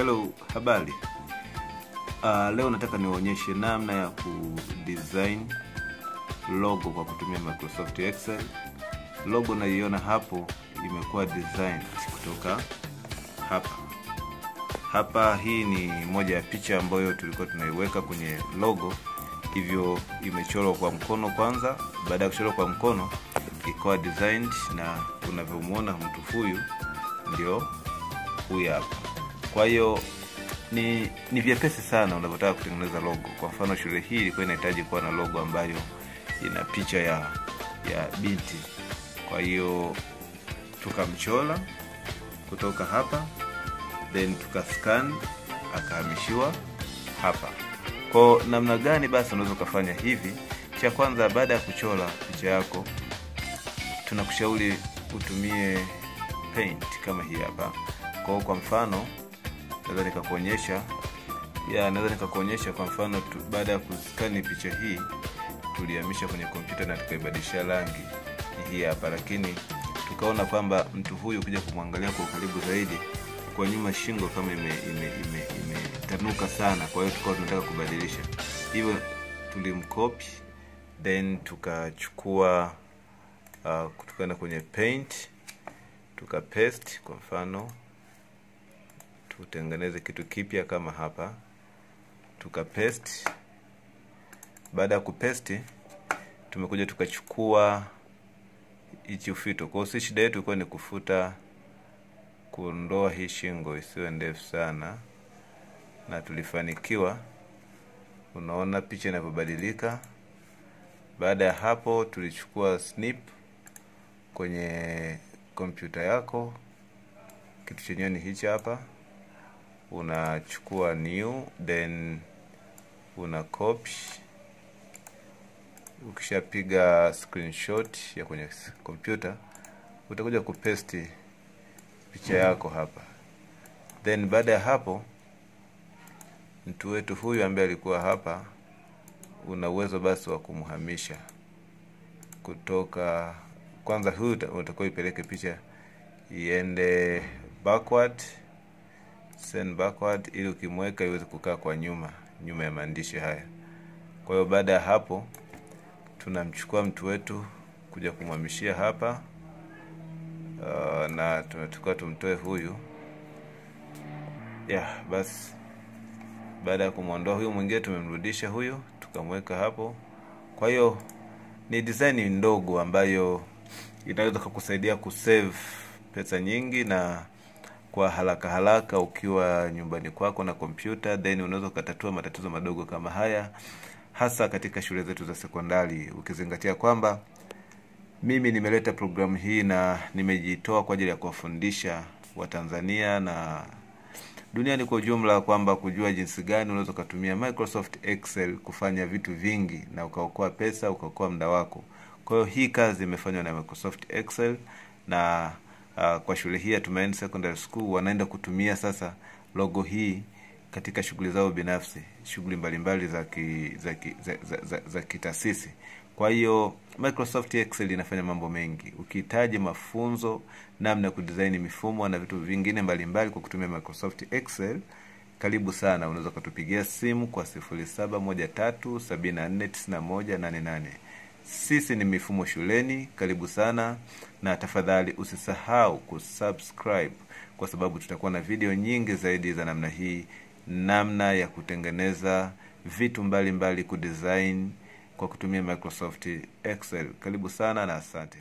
Hello, habari. Leo nataka niwaonyeshe namna ya kudesign logo kwa kutumia Microsoft Excel. Logo naiona hapo imekuwa design kutoka hapa. Hii ni moja ya picha ambayo tulikuwa tunaiweka kwenye logo. Hivyo imechorwa kwa mkono kwanza. Baada ya kuchorwa kwa mkono ikawa designed, na unavyomuona mtu huyu ndio huyu hapa. Kwa hiyo ni vyepesi sana unapotaka kutengeneza logo. Kwa mfano shule hii ilikuwa inahitaji kuwa na logo ambayo ina picha ya binti. Kwa hiyo tukamchora kutoka hapa, then tukascan akahamishiwa hapa. Kwa namna gani basi unaweza kufanya hivi? Cha kwanza, baada ya kuchora picha yako, tunakushauri utumie paint kama hii hapa. Kwa mfano naweza nikakuonyesha kwa mfano baada ya kuskani picha hii tulihamisha kwenye kompyuta na tukaibadilisha rangi hii hapa, lakini tukaona kwamba mtu huyu kuja kumwangalia kwa karibu zaidi, kwa nyuma shingo kama imetanuka sana. Kwa hiyo tulikuwa tunataka kubadilisha. Hivyo tulimcopy, then tukachukua kutoka kwenye paint tukapaste. Kwa mfano tutengeneze kitu kipya kama hapa, tukapaste. Baada ya kupaste tumekuja tukachukua hichi ufito. Kwa hiyo shida yetu ilikuwa ni kuondoa hii shingo isiwe ndefu sana, na tulifanikiwa. Unaona picha inavyobadilika. Baada ya hapo tulichukua snip kwenye kompyuta yako. Kitu chenyewe ni hichi hapa. Unachukua new, then una copy. Ukishapiga screenshot ya kwenye kompyuta utakuja kupaste picha yako hapa. Then baada ya hapo mtu wetu huyu ambaye alikuwa hapa, una uwezo basi wa kumhamisha kutoka kwanza. Huyu utakuwa ipeleke picha iende backward, send backward, ili ukimweka iweze kukaa kwa nyuma ya maandishi haya. Kwa hiyo baada ya hapo tunamchukua mtu wetu kuja kumhamishia hapa, na tunachukua tumtoe huyu. Basi baada ya kumuondoa huyu mwingine tumemrudisha huyu tukamweka hapo. Kwa hiyo ni design ndogo ambayo inaweza kukusaidia kusave pesa nyingi, na kwa haraka ukiwa nyumbani kwako na kompyuta, then unaweza kutatua matatizo madogo kama haya, hasa katika shule zetu za sekondari, ukizingatia kwamba mimi nimeleta programu hii na nimejitoa kwa ajili ya kuwafundisha Watanzania na duniani kwa ujumla, kwamba kujua jinsi gani unaweza kutumia Microsoft Excel kufanya vitu vingi na ukaokoa pesa, ukaokoa muda wako. Kwa hiyo hii kazi imefanywa na Microsoft Excel, na kwa shule hii ya Tumaini Secondary School wanaenda kutumia sasa logo hii katika shughuli zao binafsi, shughuli mbalimbali za kitaasisi. Kwa hiyo Microsoft Excel inafanya mambo mengi. Ukihitaji mafunzo namna ya kudesign mifumo na vitu vingine mbalimbali kwa kutumia Microsoft Excel, karibu sana. Unaweza kutupigia simu kwa 0713749188. Sisi ni Mifumo Shuleni. Karibu sana, na tafadhali usisahau kusubscribe, kwa sababu tutakuwa na video nyingi zaidi za namna hii, namna ya kutengeneza vitu mbalimbali kudesign kwa kutumia Microsoft Excel. Karibu sana na asante.